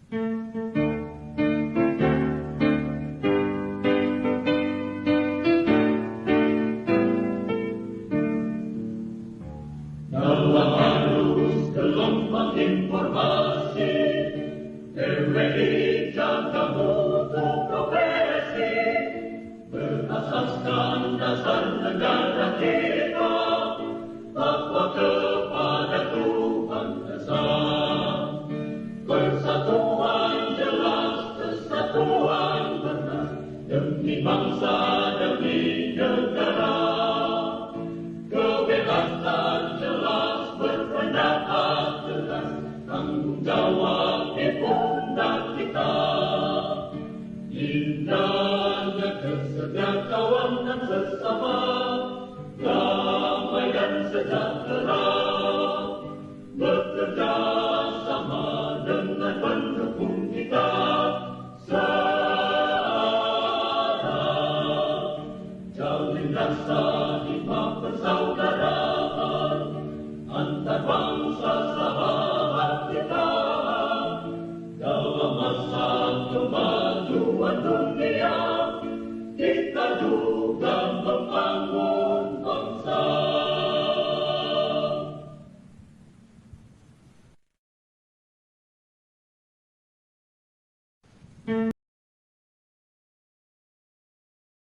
Dalam arus gelombang informasi, RWI jaga mutu progresi, berasaskan dasar negara kita, takwa kepada Tuhan Esa. Persatuan jelas, kesatuan benar, demi bangsa, demi negara. Kebebasan jelas, berpendapat jelas, tanggung jawab di pundak kita. Indahnya kesejahteraan sesama, damai dan sejahtera, bekerja sama dengan pendukung kita. Jalin rasa hikmah persaudaraan antar bangsa sahabat kita. Dalam masa kemajuan dunia, kita juga membangun bangsa.